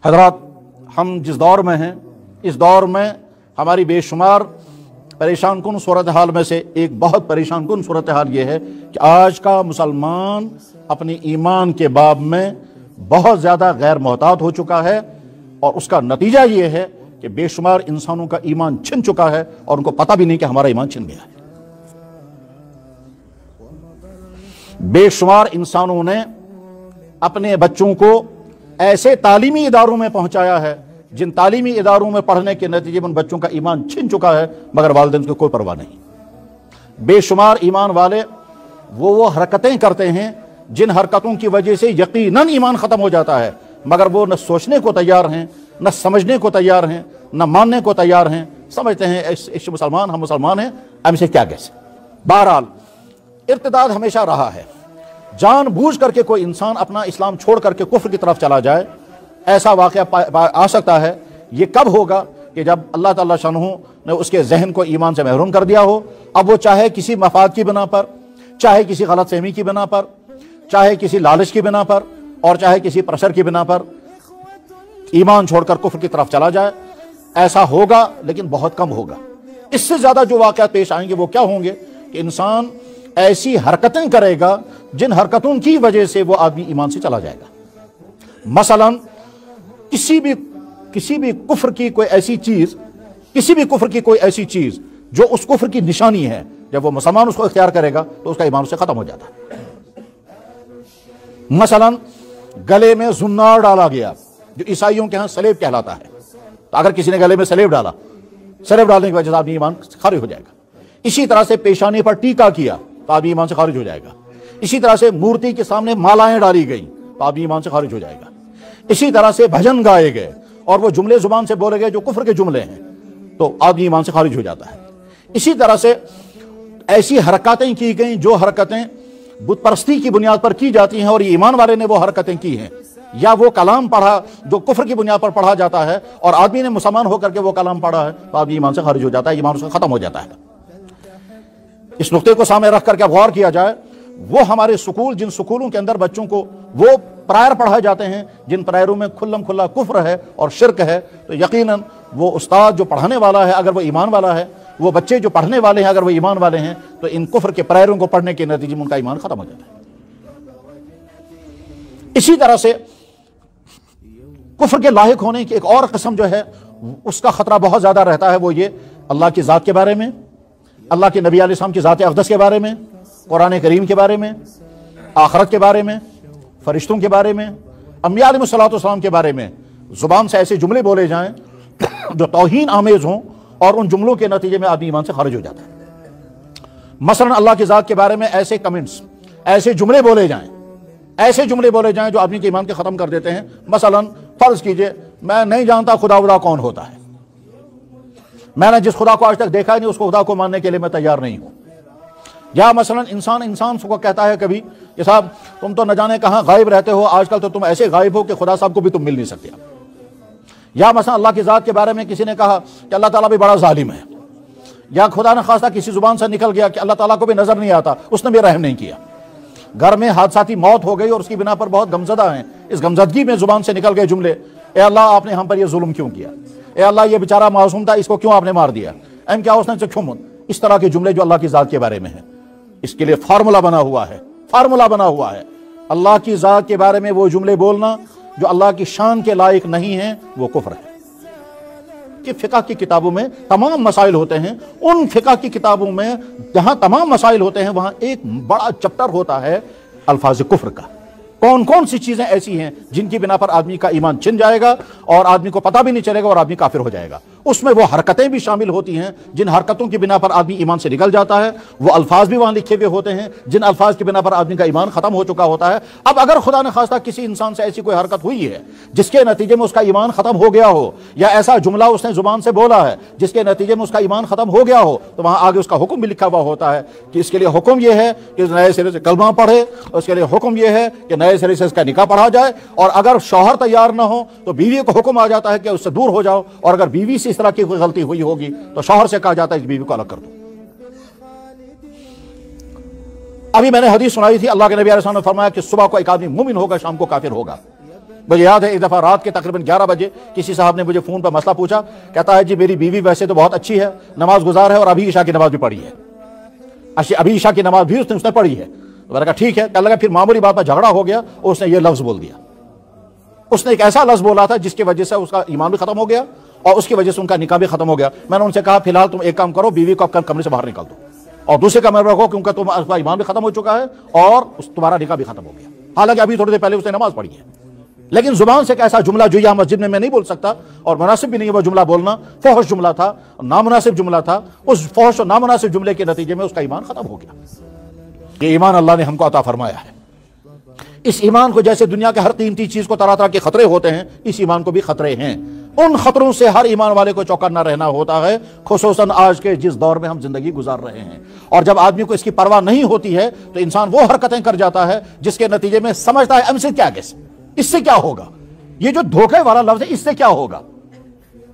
حضرات، ہم جس دور میں ہیں اس دور میں ہماری بے شمار پریشان کن صورتحال میں سے ایک بہت پریشان کن صورتحال یہ ہے کہ آج کا مسلمان اپنے ایمان کے باب میں بہت زیادہ غیر محتاط ہو چکا ہے، اور اس کا نتیجہ یہ ہے کہ بے شمار انسانوں کا ایمان چھن چکا ہے اور ان کو پتہ بھی نہیں کہ ہمارا ایمان چھن گیا ہے۔ بے شمار انسانوں نے اپنے بچوں کو ایسے تعلیمی اداروں میں پہنچایا ہے جن تعلیمی اداروں میں پڑھنے کے نتیجے میں ان بچوں کا ایمان چھن چکا ہے، مگر والدین کو کوئی پرواہ نہیں۔ بے شمار ایمان والے وہ حرکتیں کرتے ہیں جن حرکتوں کی وجہ سے یقیناً ایمان ختم ہو جاتا ہے، مگر وہ نہ سوچنے کو تیار ہیں، نہ سمجھنے کو تیار ہیں، نہ ماننے کو تیار ہیں۔ سمجھتے ہیں اس مسلمان، ہم مسلمان ہیں، ہم سے کیا کیسے۔ بہرحال ارتداد ہمیشہ رہا ہے۔ جان بوجھ کر کے کوئی انسان اپنا اسلام چھوڑ کر کے کفر کی طرف چلا جائے، ایسا واقعہ آ سکتا ہے۔ یہ کب ہوگا؟ کہ جب اللہ تعالیٰ شانہ نے اس کے ذہن کو ایمان سے محروم کر دیا ہو۔ اب وہ چاہے کسی مفاد کی بنا پر، چاہے کسی غلط فہمی کی بنا پر، چاہے کسی لالچ کی بنا پر، اور چاہے کسی پریشر کی بنا پر ایمان چھوڑ کر کفر کی طرف چلا جائے۔ ایسا ہوگا لیکن بہت کم ہوگا۔ اس سے زیادہ جو واقعات پیش آئیں گے وہ کیا ہوں گے کہ انسان ایسی حرکتیں کرے گا جن حرکتوں کی وجہ سے وہ آدمی ایمان سے چلا جائے گا۔ مثلا کسی بھی کفر کی کوئی ایسی چیز جو اس کفر کی نشانی ہے، جب وہ مسلمان اس کو اختیار کرے گا تو اس کا ایمان اس سے ختم ہو جاتا ہے۔ مثلا گلے میں زنار ڈالا گیا، جو عیسائیوں کے ہاں سلیب کہلاتا ہے، تو اگر کسی نے گلے میں سلیب ڈالا، سلیب ڈالنے کی وجہ سے آدمی ایمان خارج ہو جائے گا۔ اسی طرح سے پیشانی پر ٹیکا کیا تو آدمی ایمان سے خارج ہو جائے گا۔ اسی طرح سے مورتی کے سامنے مالائیں ڈالی گئیں تو آدمی ایمان سے خارج ہو جائے گا۔ اسی طرح سے بھجن گائے گئے اور وہ جملے زبان سے بولے گئے جو کفر کے جملے ہیں تو آدمی ایمان سے خارج ہو جاتا ہے۔ اسی طرح سے ایسی حرکاتیں کی گئیں جو حرکتیں بت پرستی کی بنیاد پر کی جاتی ہیں، اور یہ ایمان والے نے وہ حرکتیں کی ہیں، یا وہ کلام پڑھا جو کفر کی بنیاد پر پڑھا جاتا ہے اور آدمی نے مسلمان ہو کر کے وہ کلام پڑھا ہے تو آدمی ایمان سے خارج ہو جاتا ہے، ایمان اس کا ختم ہو جاتا ہے۔ اس نقطے کو سامنے رکھ کر کے غور کیا جائے، وہ ہمارے سکول، جن سکولوں کے اندر بچوں کو وہ پرائر پڑھائے جاتے ہیں جن پرائروں میں کھلم کھلا کفر ہے اور شرک ہے، تو یقیناً وہ استاد جو پڑھانے والا ہے اگر وہ ایمان والا ہے، وہ بچے جو پڑھنے والے ہیں اگر وہ ایمان والے ہیں، تو ان کفر کے پرائروں کو پڑھنے کے نتیجے میں ان کا ایمان ختم ہو جاتا ہے۔ اسی طرح سے کفر کے لاحق ہونے کی ایک اور قسم جو ہے اس کا خطرہ بہت زیادہ رہتا ہے، وہ یہ اللہ کی ذات کے بارے میں، اللہ کے نبی علیہ السلام کی ذات اقدس کے بارے میں، قرآن کریم کے بارے میں، آخرت کے بارے میں، فرشتوں کے بارے میں، انبیاء علیہ الصلوۃ والسلام کے بارے میں زبان سے ایسے جملے بولے جائیں جو توہین آمیز ہوں، اور ان جملوں کے نتیجے میں آدمی ایمان سے خارج ہو جاتا ہے۔ مثلا اللہ کی ذات کے بارے میں ایسے کمنٹس، ایسے جملے بولے جائیں جو آدمی کے ایمان کے ختم کر دیتے ہیں۔ مثلا فرض کیجئے میں نہیں جانتا خدا کون ہوتا ہے، میں نے جس خدا کو آج تک دیکھا نہیں اس کو خدا کو ماننے کے لیے میں تیار نہیں ہوں۔ یا مثلا انسان کو کہتا ہے کبھی کہ صاحب تم تو نہ جانے کہاں غائب رہتے ہو، آج کل تو تم ایسے غائب ہو کہ خدا صاحب کو بھی تم مل نہیں سکتے۔ یا مثلا اللہ کی ذات کے بارے میں کسی نے کہا کہ اللہ تعالیٰ بھی بڑا ظالم ہے، یا خدا نہ خواستہ کسی زبان سے نکل گیا کہ اللہ تعالیٰ کو بھی نظر نہیں آتا، اس نے بھی رحم نہیں کیا۔ گھر میں حادثاتی موت ہو گئی اور اس کی بنا پر بہت غمزدہ ہیں، اس غمزدگی میں زبان سے نکل گئے جملے، اے اللہ آپ نے ہم پر یہ ظلم کیوں کیا، اے اللہ یہ بیچارہ معصوم تھا اس کو کیوں آپ نے مار دیا، کیا اس نے کیوں؟ اس طرح کے جملے جو اللہ کی ذات کے بارے میں ہیں، اس کے لیے فارمولا بنا ہوا ہے۔ اللہ کی ذات کے بارے میں وہ جملے بولنا جو اللہ کی شان کے لائق نہیں ہیں وہ کفر ہے۔ کہ فقہ کی کتابوں میں تمام مسائل ہوتے ہیں، ان فقہ کی کتابوں میں جہاں تمام مسائل ہوتے ہیں وہاں ایک بڑا چپٹر ہوتا ہے الفاظ کفر کا۔ کون کون سی چیزیں ایسی ہیں جن کی بنا پر آدمی کا ایمان چھن جائے گا اور آدمی کو پتہ بھی نہیں چلے گا اور آدمی کافر ہو جائے گا۔ اس میں وہ حرکتیں بھی شامل ہوتی ہیں جن حرکتوں کی بنا پر آدمی ایمان سے نکل جاتا ہے، وہ الفاظ بھی وہاں لکھے ہوئے ہوتے ہیں جن الفاظ کی بنا پر آدمی کا ایمان ختم ہو چکا ہوتا ہے۔ اب اگر خدا نخواستہ کسی انسان سے ایسی کوئی حرکت ہوئی ہے جس کے نتیجے میں اس کا ایمان ختم ہو گیا ہو، یا ایسا جملہ اس نے زبان سے بولا ہے جس کے نتیجے میں اس کا ایمان ختم ہو گیا ہو، تو وہاں آگے اس کا حکم بھی لکھا ہوا ہوتا ہے کہ اس کے لیے حکم یہ ہے کہ نئے سرے سے کلمہ پڑھے، اس کے لیے حکم یہ ہے کہ نئے سرے سے اس کا نکاح پڑھا جائے، اور اگر شوہر تیار نہ ہو تو بیوی کو حکم آ جاتا ہے کہ اس سے دور ہو جاؤ، اور اگر بیوی سے اس طرح کی کوئی غلطی ہوئی ہوگی تو شوہر سے کہا جاتا ہے کہ بیوی کو الگ کر دو۔ ابھی میں نے حدیث سنائی تھی، اللہ کے نبی علیہ السلام نے فرمایا کہ صبح کو ایک آدمی مومن ہوگا، شام کو کافر ہوگا۔ مجھے یاد ہے ایک دفعہ رات کے تقریباً 11 بجے کسی صاحب نے مجھے فون پر مسئلہ پوچھا، کہتا ہے جی میری بیوی ویسے تو بہت اچھی ہے، نماز گزار ہے، اور ابھی عشاء کی نماز بھی پڑھی ہے، ابھی عشاء کی نماز بھی اس نے پڑھی ہے۔ میں نے کہا ٹھیک ہے۔ کہنے لگا پھر معمولی بات پر جھگڑا ہو گیا اور اس نے یہ لفظ بول دیا، اس نے ایک ایسا لفظ بولا تھا جس کی وجہ سے اس کا ایمان بھی ختم ہو گیا اور اس کی وجہ سے ان کا نکاح بھی ختم ہو گیا۔ میں نے ان سے کہا فی الحال تم ایک کام کرو، بیوی کو کمرے سے باہر نکال دو اور دوسرے کمرے میں رکھو، کیونکہ تمہارا ایمان بھی ختم ہو چکا ہے اور تمہارا نکاح بھی ختم ہو گیا۔ حالانکہ ابھی تھوڑی دیر پہلے اس نے نماز پڑھی ہے، لیکن زبان سے ایک ایسا جملہ جو یہاں مسجد میں نہیں بول سکتا اور مناسب بھی نہیں ہے وہ جملہ بولنا، فحش جملہ تھا، نامناسب جملہ تھا، اس فحش اور نامناسب جملے کے نتیجے میں اس کا ایمان ختم ہو گیا۔ یہ ایمان اللہ نے ہم کو عطا فرمایا ہے۔ اس ایمان کو جیسے دنیا کے ہر قیمتی چیز کو طرح طرح کے خطرے ہوتے ہیں، اس ایمان کو بھی خطرے ہیں۔ ان خطروں سے ہر ایمان والے کو چوکنا رہنا ہوتا ہے، خصوصاً آج کے جس دور میں ہم زندگی گزار رہے ہیں۔ اور جب آدمی کو اس کی پرواہ نہیں ہوتی ہے تو انسان وہ حرکتیں کر جاتا ہے جس کے نتیجے میں سمجھتا ہے سے کیا گیس، اس سے کیا ہوگا، یہ جو دھوکے والا لفظ ہے اس سے کیا ہوگا۔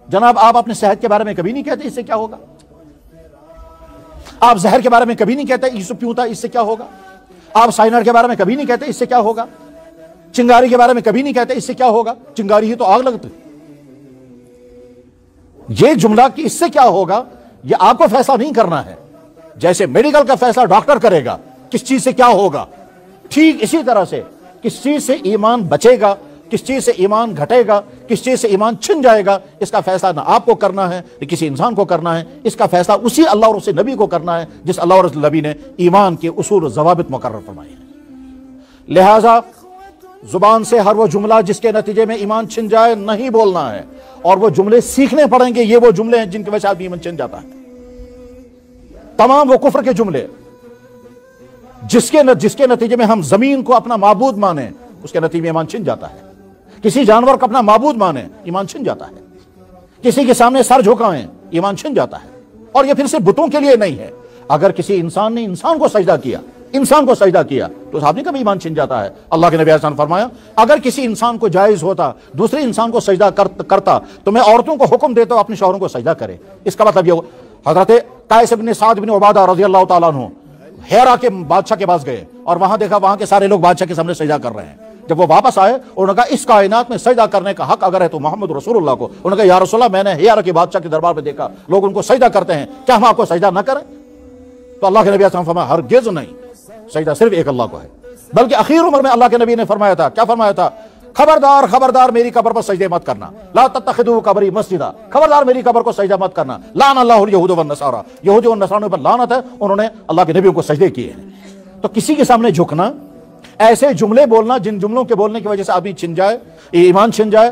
جناب آپ اپنے صحت کے بارے میں کبھی نہیں کہتے اس سے کیا ہوگا، آپ زہر کے بارے میں کبھی نہیں کہتے یہ سب پیوتا اس سے کیا ہوگا، آپ سائنر کے بارے میں کبھی نہیں کہتے اس سے کیا ہوگا، چنگاری کے بارے میں کبھی نہیں کہتے اس سے کیا ہوگا، چنگاری ہی تو آگ لگتی۔ یہ جملہ کہ اس سے کیا ہوگا یہ آپ کو فیصلہ نہیں کرنا ہے، جیسے میڈیکل کا فیصلہ ڈاکٹر کرے گا کس چیز سے کیا ہوگا، ٹھیک اسی طرح سے کس چیز سے ایمان بچے گا، کس چیز سے ایمان گھٹے گا، کس چیز سے ایمان چھن جائے گا، اس کا فیصلہ نہ آپ کو کرنا ہے نہ کسی انسان کو کرنا ہے، اس کا فیصلہ اسی اللہ اور اس نبی کو کرنا ہے جس اللہ اور اس نبی نے ایمان کے اصول و ضوابط مقرر فرمائے ہیں۔ لہٰذا زبان سے ہر وہ جملہ جس کے نتیجے میں ایمان چھن جائے نہیں بولنا ہے، اور وہ جملے سیکھنے پڑیں گے۔ یہ وہ جملے ہیں جن کی وجہ سے آدمی ایمان چھن جاتا ہے، تمام وہ کفر کے جملے جس کے نتیجے میں ہم زمین کو اپنا معبود مانیں، اس کے نتیجے میں ایمان چھن جاتا ہے۔ کسی جانور کو اپنا معبود مانیں، ایمان چھن جاتا ہے۔ کسی کے سامنے سر جھکائیں، ایمان چھن جاتا ہے۔ اور یہ پھر صرف بتوں کے لیے نہیں ہے، اگر کسی انسان نے انسان کو سجدہ کیا تو آدمی کا بھی ایمان چھن جاتا ہے۔ اللہ کے نبی علیہ السلام نے فرمایا اگر کسی انسان کو جائز ہوتا دوسرے انسان کو سجدہ کرتا تو میں عورتوں کو حکم دیتا ہوں اپنے شوہروں کو سجدہ کرے۔ اس کا مطلب یہ حضرت قیس بن سعد بن عبادہ رضی اللہ تعالیٰ عنہ ہیرا کے بادشاہ کے پاس گئے اور وہاں دیکھا وہاں کے سارے لوگ بادشاہ کے سامنے سجدہ کر رہے ہیں۔ جب وہ واپس آئے انہوں نے کہا اس کائنات میں سجدہ کرنے کا حق اگر ہے تو محمد رسول اللہ کو۔ انہوں نے کہا یا رسول اللہ میں نے ہیرا کے بادشاہ کے دربار میں دیکھا لوگ ان کو سجدہ کرتے ہیں، کیا ہم آپ کو سجدہ نہ کریں؟ تو اللہ کے نبی علیہ السلام فرمایا ہرگز نہیں، سجدہ صرف ایک اللہ کو ہے۔ بلکہ اخیر عمر میں اللہ کے نبی نے فرمایا تھا، کیا فرمایا تھا؟ خبردار میری قبر پر سجدے مت کرنا، لا تتخذوا قبری مسجدا، خبردار میری قبر کو سجدہ مت کرنا، لعن اللہ الیہود والنصارى، یہودی اور نصاروں پر لعنت ہے، انہوں نے اللہ کے نبیوں کو سجدے کیے ہیں۔ تو کسی کے سامنے جھکنا، ایسے جملے بولنا جن جملوں کے بولنے کی وجہ سے آدمی چھن جائے، ایمان چھن جائے،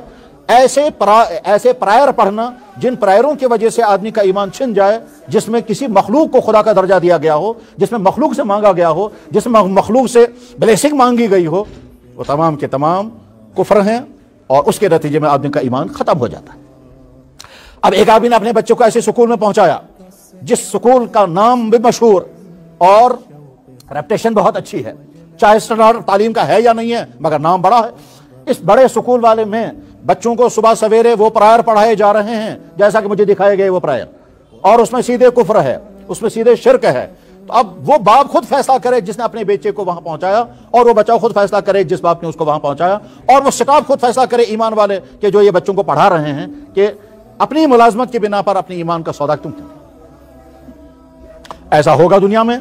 ایسے پرائر پڑھنا جن پرائروں کی وجہ سے آدمی کا ایمان چھن جائے، جس میں کسی مخلوق کو خدا کا درجہ دیا گیا ہو، جس میں مخلوق سے مانگا گیا ہو، جس میں مخلوق سے بلیسنگ مانگی گئی ہو، وہ تمام کے تمام کفر ہیں اور اس کے نتیجے میں آدمی کا ایمان ختم ہو جاتا ہے۔ اب ایک آدمی نے اپنے بچوں کو ایسے سکول میں پہنچایا جس سکول کا نام بھی مشہور اور ریپوٹیشن بہت اچھی ہے، چاہے اسٹینڈرڈ تعلیم کا ہے یا نہیں ہے مگر نام بڑا ہے۔ اس بڑے سکول والے میں بچوں کو صبح سویرے وہ پرائر پڑھائے جا رہے ہیں جیسا کہ مجھے دکھائے گئے وہ پرائر، اور اس میں سیدھے کفر ہے، اس میں سیدھے شرک ہے۔ تو اب وہ باپ خود فیصلہ کرے جس نے اپنے بیٹے کو وہاں پہنچایا، اور وہ بچہ خود فیصلہ کرے جس باپ نے اس کو وہاں پہنچایا، اور وہ سٹاف خود فیصلہ کرے ایمان والے کہ جو یہ بچوں کو پڑھا رہے ہیں کہ اپنی ملازمت کی بنا پر اپنی ایمان کا سودا تم کریں۔ ایسا ہوگا دنیا میں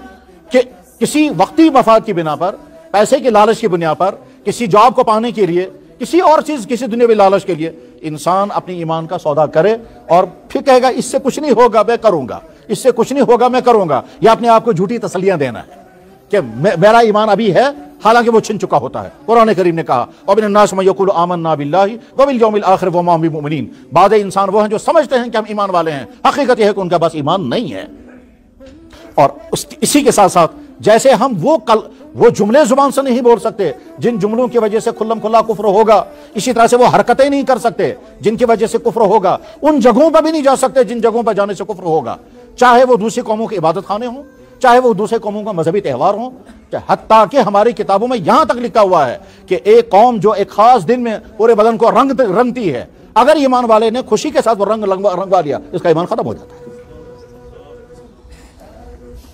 کہ کسی وقتی مفاد کی بنا پر، پیسے کی لالچ کی بنا پر، کسی جاب کو پانے کے لیے، کسی اور چیز، کسی دنیاوی لالچ کے لیے انسان اپنی ایمان کا سودا کرے اور پھر کہے گا اس سے کچھ نہیں ہوگا میں کروں گا، اس سے کچھ نہیں ہوگا میں کروں گا، یا اپنے آپ کو جھوٹی تسلیاں دینا ہے کہ میرا ایمان ابھی ہے حالانکہ وہ چھن چکا ہوتا ہے۔ قرآن کریم نے کہا وَمِنَ النَّاسِ مَن يَقُولُ آمَنَّا بِاللَّهِ وَبِالْيَوْمِ الْآخِرِ وَمَا هُم بِمُؤْمِنِينَ۔ بعض انسان وہ ہیں جو سمجھتے ہیں کہ ہم ایمان والے ہیں، حقیقت یہ ہے کہ ان کا بس ایمان نہیں ہے۔ اور اسی کے ساتھ ساتھ جیسے ہم وہ جملے زبان سے نہیں بول سکتے جن جملوں کی وجہ سے کھلم کھلا کفر ہوگا، اسی طرح سے وہ حرکتیں نہیں کر سکتے جن کی وجہ سے کفر ہوگا، ان جگہوں پر بھی نہیں جا سکتے جن جگہوں پر جانے سے کفر ہوگا، چاہے وہ دوسری قوموں کے عبادت خانے ہوں، چاہے وہ دوسرے قوموں کا مذہبی تہوار ہوں، حتیٰ کہ ہماری کتابوں میں یہاں تک لکھا ہوا ہے کہ ایک قوم جو ایک خاص دن میں پورے بدن کو رنگتی ہے، اگر ایمان والے نے خوشی کے ساتھ وہ رنگوا لیا اس کا ایمان ختم ہو جاتا ہے۔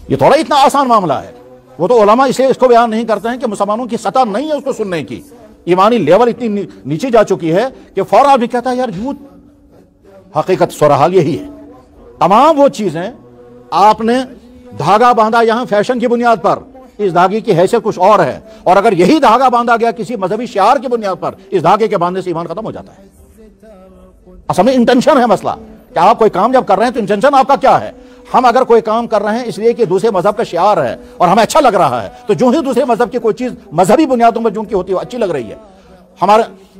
یہ تھوڑا اتنا آسان معاملہ ہے، وہ تو علماء اس لیے اس کو بیان نہیں کرتے ہیں کہ مسلمانوں کی سطح نہیں ہے اس کو سننے کی، ایمانی لیول اتنی نیچے جا چکی ہے کہ فوراً بھی کہتا ہے یار جھوٹ. حقیقت صورتحال یہی ہے. تمام وہ چیزیں آپ نے دھاگا باندھا یہاں فیشن کی بنیاد پر، اس دھاگے کی حیثیت کچھ اور ہے. اور اگر یہی دھاگا باندھا گیا کسی مذہبی شعار کی بنیاد پر، اس دھاگے کے باندھنے سے ایمان ختم ہو جاتا ہے. اصل میں انٹینشن ہے مسئلہ کہ آپ کوئی کام جب کر رہے ہیں تو انٹینشن آپ کا کیا ہے. ہم اگر کوئی کام کر رہے ہیں اس لیے کہ دوسرے مذہب کا شعار ہے اور ہمیں اچھا لگ رہا ہے، تو جو ہی دوسرے مذہب کی کوئی چیز مذہبی بنیادوں پر جو کی ہوتی ہے وہ اچھی لگ رہی ہے.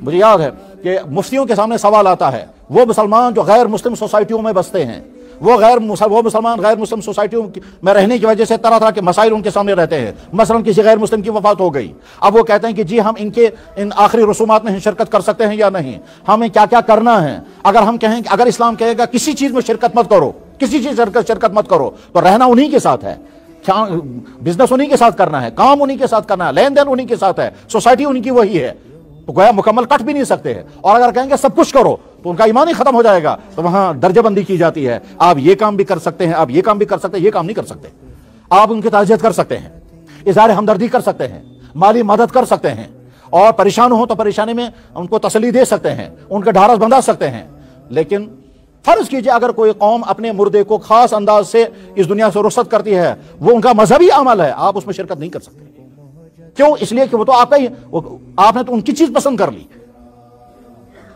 مجھے یاد ہے کہ مفتیوں کے سامنے سوال آتا ہے، وہ مسلمان جو غیر مسلم سوسائٹیوں میں بستے ہیں، وہ مسلمان غیر مسلم سوسائٹیوں میں رہنے کی وجہ سے طرح طرح کے مسائل ان کے سامنے رہتے ہیں. مثلا کسی غیر مسلم کی وفات ہو گئی، اب وہ کہتے ہیں کہ جی ہم ان آخری رسومات میں شرکت کر سکتے ہیں یا نہیں، ہمیں کیا کیا کرنا ہے. اگر ہم کہیں کہ اگر اسلام کہے گا کسی چیز میں شرکت مت کرو، کسی چیز شرکت مت کرو، تو رہنا انہی کے ساتھ ہے، بزنس انہی کے ساتھ کرنا ہے، کام انہی کے ساتھ کرنا ہے، لین دین انہی کے ساتھ ہے، سوسائٹی انہی کی وہی ہے، تو گویا مکمل کٹ بھی نہیں سکتے ہیں. اور اگر کہیں گے سب کچھ کرو تو ان کا ایمان ہی ختم ہو جائے گا. تو وہاں درجہ بندی کی جاتی ہے، آپ یہ کام بھی کر سکتے ہیں، آپ یہ کام بھی کر سکتے ہیں، یہ کام نہیں کر سکتے. آپ ان کی تعزیت کر سکتے ہیں، اظہار ہمدردی کر سکتے ہیں، مالی مدد کر سکتے ہیں، اور پریشان ہو تو پریشانی میں ان کو تسلی دے سکتے ہیں، ان کے ڈھارس بندھا سکتے ہیں. لیکن فرض کیجئے اگر کوئی قوم اپنے مردے کو خاص انداز سے اس دنیا سے رخصت کرتی ہے، وہ ان کا مذہبی عمل ہے، آپ اس میں شرکت نہیں کر سکتے. کیوں؟ اس لیے کہ وہ تو آپ نے تو ان کی چیز پسند کر لی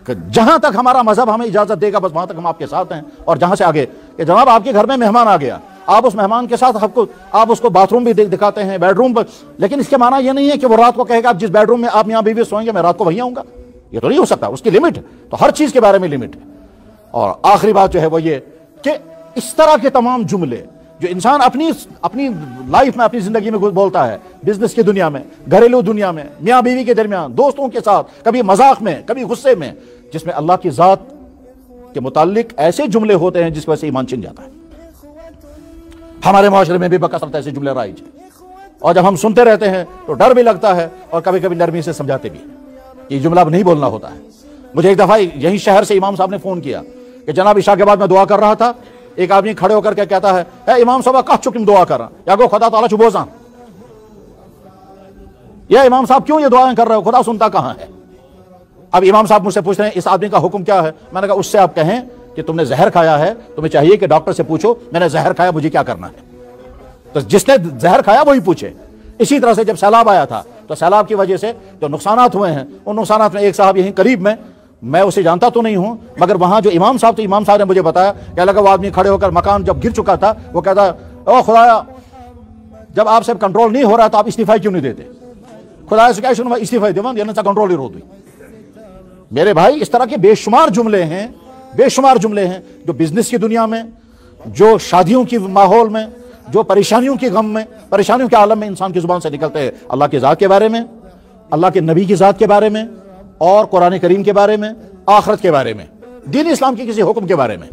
کہ جہاں تک ہمارا مذہب ہمیں اجازت دے گا بس وہاں تک ہم آپ کے ساتھ ہیں. اور جہاں سے آگے کہ جناب آپ کے گھر میں مہمان آ گیا، آپ اس مہمان کے ساتھ آپ اس کو باتھ روم بھی دکھاتے ہیں، بیڈ روم پر، لیکن اس کے معنی یہ نہیں ہے کہ وہ رات کو کہے گا آپ جس بیڈ روم میں آپ یہاں بیوی سوئیں گے میں رات کو وہیں آؤں گا. یہ تو نہیں ہو سکتا، اس کی لمٹ ہے. تو ہر چیز کے بارے میں لمٹ ہے. اور آخری بات جو ہے وہ یہ کہ اس طرح کے تمام جملے جو انسان اپنی لائف میں، اپنی زندگی میں بولتا ہے، بزنس کی دنیا میں، گھریلو دنیا میں، میاں بیوی کے درمیان، دوستوں کے ساتھ، کبھی مذاق میں، کبھی غصے میں، جس میں اللہ کی ذات کے متعلق ایسے جملے ہوتے ہیں جس کی وجہ سے ایمان چھن جاتا ہے. ہمارے معاشرے میں بھی بکثرت ایسے جملے رائج ہیں، اور جب ہم سنتے رہتے ہیں تو ڈر بھی لگتا ہے اور کبھی کبھی نرمی سے سمجھاتے بھی یہ جملہ اب نہیں بولنا ہوتا ہے. مجھے ایک دفعہ یہی شہر سے امام صاحب نے فون کیا کہ جناب عشاء کے بعد میں دعا کر رہا تھا، ایک آدمی کھڑے ہو کر کے کہتا ہے اے امام صاحب کہاں چکم دعا کر رہا یا گو خدا تعالیٰ چبوزاں، یا امام صاحب کیوں یہ دعائیں کر رہے ہو، خدا سنتا کہاں ہے. اب امام صاحب مجھ سے پوچھ رہے ہیں اس آدمی کا حکم کیا ہے. میں نے کہا اس سے آپ کہیں کہ تم نے زہر کھایا ہے، تمہیں چاہیے کہ ڈاکٹر سے پوچھو میں نے زہر کھایا مجھے کیا کرنا ہے. تو جس نے زہر کھایا وہی پوچھے. اسی طرح سے جب سیلاب آیا تھا تو سیلاب کی وجہ سے جو نقصانات ہوئے ہیں، ان نقصانات میں ایک صاحب یہیں قریب میں اسے جانتا تو نہیں ہوں، مگر وہاں جو امام صاحب تھے، امام صاحب نے مجھے بتایا کہ لگا وہ آدمی کھڑے ہو کر مکان جب گر چکا تھا وہ کہتا او خدایا جب آپ سے کنٹرول نہیں ہو رہا تو آپ استعفا کیوں نہیں دیتے، خدایا سے کیا سنوا استعفا دیوان یہ نہ کنٹرول ہی روتی. میرے بھائی اس طرح کے بے شمار جملے ہیں جو بزنس کی دنیا میں، جو شادیوں کی ماحول میں، جو پریشانیوں کے غم میں، پریشانیوں کے عالم میں انسان کی زبان سے نکلتے ہیں. اللہ کی ذات کے بارے میں، اللہ کے نبی کی ذات کے بارے میں، اور قرآن کریم کے بارے میں، آخرت کے بارے میں، دین اسلام کی کسی حکم کے بارے میں.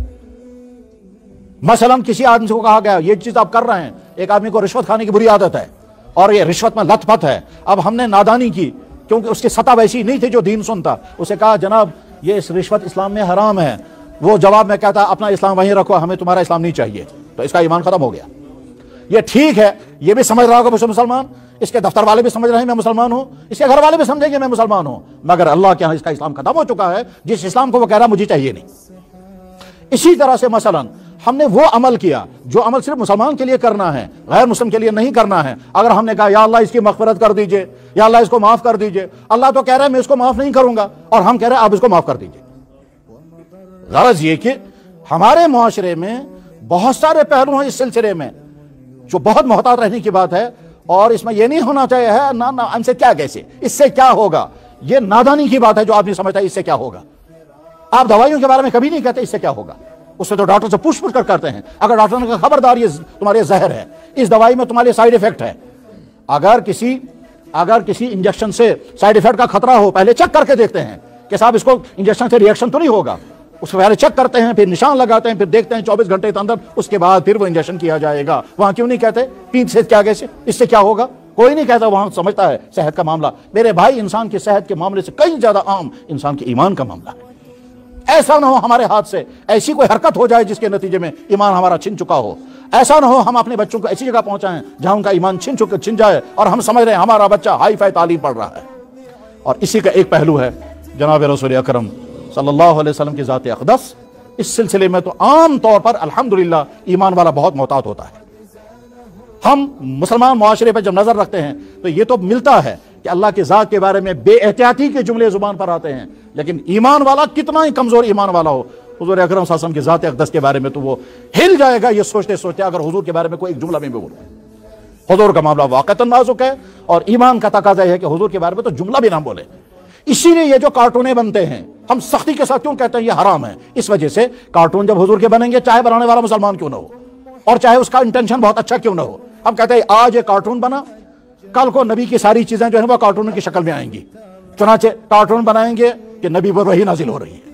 مثلا کسی آدمی کو کہا گیا یہ چیز آپ کر رہے ہیں، ایک آدمی کو رشوت کھانے کی بری عادت ہے اور یہ رشوت میں لت پت ہے. اب ہم نے نادانی کی کیونکہ اس کی سطح ویسی نہیں تھی جو دین سنتا، اسے کہا جناب یہ رشوت اسلام میں حرام ہے. وہ جواب میں کہتا اپنا اسلام وہیں رکھو، ہمیں تمہارا اسلام نہیں چاہیے. تو اس کا ایمان ختم ہو گیا. یہ ٹھیک ہے، یہ بھی سمجھ رہا ہوگا مسلمان، اس کے دفتر والے بھی سمجھ رہے ہیں میں مسلمان ہوں، اس کے گھر والے بھی سمجھیں گے میں مسلمان ہوں، مگر اللہ کے ہاں اس کا اسلام ختم ہو چکا ہے جس اسلام کو وہ کہہ رہا مجھے چاہیے نہیں. اسی طرح سے مثلا ہم نے وہ عمل کیا جو عمل صرف مسلمان کے لیے کرنا ہے، غیر مسلم کے لیے نہیں کرنا ہے. اگر ہم نے کہا یا اللہ اس کی مغفرت کر دیجئے، یا اللہ اس کو معاف کر دیجئے، اللہ تو کہہ رہا ہے میں اس کو معاف نہیں کروں گا، اور ہم کہہ رہے ہیں آپ اس کو معاف کر دیجئے. غرض یہ کہ ہمارے معاشرے میں بہت سارے پہلو ہیں اس سلسلے میں جو بہت محتاط رہنے کی بات ہے. اور اس میں یہ نہیں ہونا چاہیے ہے نا ہم سے کیا کیسے اس سے کیا ہوگا، یہ نادانی کی بات ہے جو آپ نہیں سمجھتا اس سے کیا ہوگا. آپ دوائیوں کے بارے میں کبھی نہیں کہتے اس سے کیا ہوگا، اس سے تو ڈاکٹر سے پوچھ کر کرتے ہیں. اگر ڈاکٹر نے کہا خبردار یہ تمہارے زہر ہے، اس دوائی میں تمہارے سائیڈ ایفیکٹ ہے، اگر کسی انجیکشن سے سائیڈ ایفیکٹ کا خطرہ ہو پہلے چیک کر کے دیکھتے ہیں کہ صاحب اس کو انجیکشن سے ریئیکشن تو نہیں ہوگا، اس کو پہلے چیک کرتے ہیں، پھر نشان لگاتے ہیں، پھر دیکھتے ہیں 24 گھنٹے کے اندر، اس کے بعد پھر وہ انجیکشن کیا جائے گا. وہاں کیوں نہیں کہتے پین سے کیا کیسے اس سے کیا ہوگا، کوئی نہیں کہتا. وہاں سمجھتا ہے صحت کا معاملہ میرے بھائی انسان کی صحت کے معاملے سے کئی زیادہ عام انسان کے ایمان کا معاملہ ہے. ایسا نہ ہو ہمارے ہاتھ سے ایسی کوئی حرکت ہو جائے جس کے نتیجے میں ایمان ہمارا چھن چکا ہو. ایسا نہ ہو ہم اپنے بچوں کو ایسی جگہ پہنچائیں جہاں ان کا ایمان چھن جائے اور ہم سمجھ رہے ہیں ہمارا بچہ ہائی فائی تعلیم پڑھ رہا ہے. اور اسی کا ایک پہلو ہے جناب رسول اکرم صلی اللہ علیہ وسلم کی ذات اقدس. اس سلسلے میں تو عام طور پر الحمدللہ ایمان والا بہت محتاط ہوتا ہے. ہم مسلمان معاشرے پہ جب نظر رکھتے ہیں تو یہ تو ملتا ہے کہ اللہ کی ذات کے بارے میں بے احتیاطی کے جملے زبان پر آتے ہیں، لیکن ایمان والا کتنا ہی کمزور ایمان والا ہو، حضور اکرم صلی اللہ علیہ وسلم کی ذات اقدس کے بارے میں تو وہ ہل جائے گا یہ سوچتے سوچتے اگر حضور کے بارے میں کوئی ایک جملہ میں بھی بولے. حضور کا معاملہ واقعتاً نازک ہے اور ایمان کا تقاضا ہے کہ حضور کے بارے میں تو جملہ بھی نہ بولے. اسی لیے یہ جو کارٹونیں بنتے ہیں ہم سختی کے ساتھ کیوں کہتے ہیں یہ حرام ہے؟ اس وجہ سے کارٹون جب حضور کے بنیں گے چاہے بنانے والا مسلمان کیوں نہ ہو اور چاہے اس کا انٹینشن بہت اچھا کیوں نہ ہو، ہم کہتے ہیں آج یہ کارٹون بنا، کل کو نبی کی ساری چیزیں جو ہیں وہ کارٹون کی شکل میں آئیں گی. چنانچہ کارٹون بنائیں گے کہ نبی پر وحی نازل ہو رہی ہے.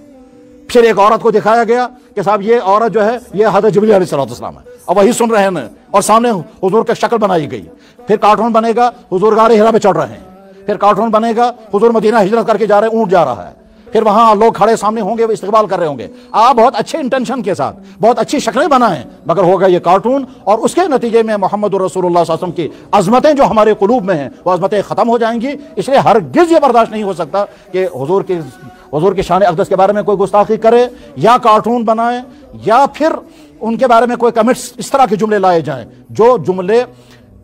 پھر ایک عورت کو دکھایا گیا کہ صاحب یہ عورت جو ہے یہ حضرت جبریل علیہ السلام ہے، اب وہی سن رہے ہیں اور سامنے حضور کی شکل بنائی گئی. پھر کارٹون بنے گا حضور غار حرا پہ چڑھ رہے ہیں. پھر کارٹون بنے گا حضور مدینہ ہجرت کر کے جا رہے ہیں، اونٹ جا رہا ہے. پھر وہاں لوگ کھڑے سامنے ہوں گے، وہ استقبال کر رہے ہوں گے. آپ بہت اچھے انٹینشن کے ساتھ بہت اچھی شکلیں بنائیں مگر ہوگا یہ کارٹون، اور اس کے نتیجے میں محمد رسول اللہ صلی اللہ علیہ وسلم کی عظمتیں جو ہمارے قلوب میں ہیں وہ عظمتیں ختم ہو جائیں گی. اس لیے ہرگز یہ برداشت نہیں ہو سکتا کہ حضور کی شان اقدس کے بارے میں کوئی گستاخی کرے یا کارٹون بنائے یا پھر ان کے بارے میں کوئی کمنٹس اس طرح کے جملے لائے جائیں جو جملے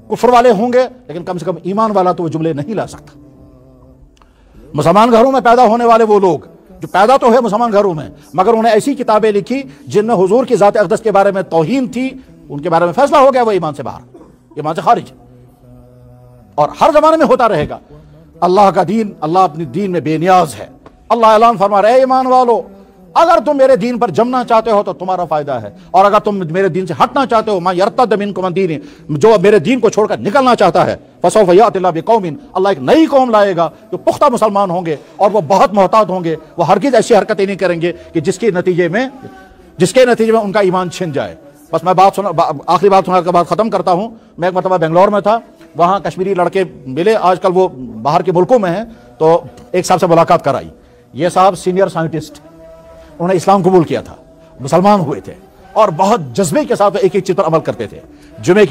کفر والے ہوں گے، لیکن کم سے کم ایمان والا تو وہ جملے نہیں لا سکتا. مسلمان گھروں میں پیدا ہونے والے وہ لوگ جو پیدا تو ہے مسلمان گھروں میں مگر انہیں ایسی کتابیں لکھی جن میں حضور کی ذات اقدس کے بارے میں توہین تھی، ان کے بارے میں فیصلہ ہو گیا وہ ایمان سے باہر، ایمان سے خارج. اور ہر زمانے میں ہوتا رہے گا. اللہ کا دین، اللہ اپنی دین میں بے نیاز ہے. اللہ اعلان فرما رہے اے ایمان والو، اگر تم میرے دین پر جمنا چاہتے ہو تو تمہارا فائدہ ہے، اور اگر تم میرے دین سے ہٹنا چاہتے ہو، مَن یرتد منکم عن دینہ، جو میرے دین کو چھوڑ کر نکلنا چاہتا ہے، فسوف یأتی اللہ بقوم، اللہ ایک نئی قوم لائے گا جو پختہ مسلمان ہوں گے اور وہ بہت محتاط ہوں گے. وہ ہرگز ایسی حرکتیں نہیں کریں گے کہ جس کے نتیجے میں ان کا ایمان چھن جائے. بس میں آخری بات سنا کے بعد ختم کرتا ہوں. میں ایک مرتبہ بنگلور میں تھا، وہاں کشمیری لڑکے ملے، آج کل وہ باہر کے ملکوں میں ہیں، تو ایک صاحب سے ملاقات کرائی. یہ صاحب سینئر سائنٹسٹ، انہوں نے اسلام قبول کیا تھا، مسلمان ہوئے تھے اور بہت جذبے کے ساتھ ایک ایک چیز پر عمل کرتے تھے. جمعے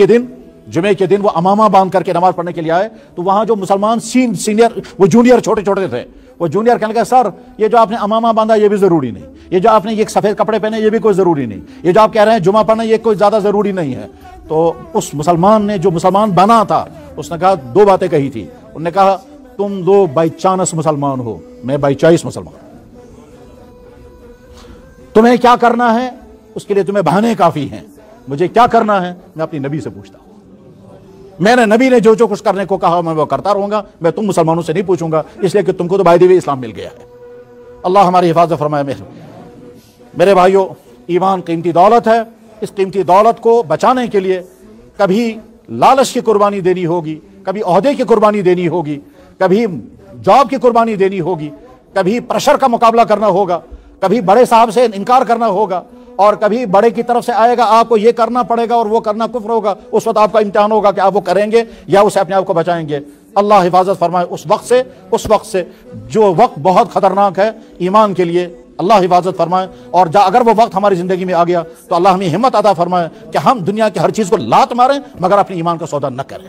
کے دن وہ امامہ باندھ کر کے نماز پڑھنے کے لیے آئے تو وہاں جو مسلمان سینئر وہ جونیئر چھوٹے چھوٹے تھے، وہ جونیئر کہنے لگا سر یہ جو آپ نے امامہ باندھا یہ بھی ضروری نہیں، یہ جو آپ نے یہ سفید کپڑے پہنے یہ بھی کوئی ضروری نہیں، یہ جو آپ کہہ رہے ہیں جمعہ پڑھنا یہ کوئی زیادہ ضروری نہیں ہے. تو اس مسلمان نے جو مسلمان بنا تھا اس نے کہا دو باتیں کہی تھی. انہوں نے کہا تم دو بائی چانس مسلمان ہو، میں بائی چوائس مسلمان. تمہیں کیا کرنا ہے اس کے لیے تمہیں بہانے کافی ہیں، مجھے کیا کرنا ہے میں اپنی نبی سے پوچھتا ہوں. میں نے نبی نے جو کچھ کرنے کو کہا میں وہ کرتا رہوں گا، میں تم مسلمانوں سے نہیں پوچھوں گا، اس لیے کہ تم کو تو بائی دی وے اسلام مل گیا ہے. اللہ ہماری حفاظت فرمائے. میرے بھائیوں، ایمان قیمتی دولت ہے. اس قیمتی دولت کو بچانے کے لیے کبھی لالچ کی قربانی دینی ہوگی، کبھی عہدے کی قربانی دینی ہوگی، کبھی جاب کی قربانی دینی ہوگی، کبھی پریشر کا مقابلہ کرنا ہوگا، کبھی بڑے صاحب سے انکار کرنا ہوگا، اور کبھی بڑے کی طرف سے آئے گا آپ کو یہ کرنا پڑے گا اور وہ کرنا کفر ہوگا. اس وقت آپ کا امتحان ہوگا کہ آپ وہ کریں گے یا اسے اپنے آپ کو بچائیں گے. اللہ حفاظت فرمائے اس وقت سے جو وقت بہت خطرناک ہے ایمان کے لیے. اللہ حفاظت فرمائے. اور اگر وہ وقت ہماری زندگی میں آ گیا تو اللہ ہمیں ہمت عطا فرمائے کہ ہم دنیا کی ہر چیز کو لات ماریں مگر اپنے ایمان کا سودا نہ کریں.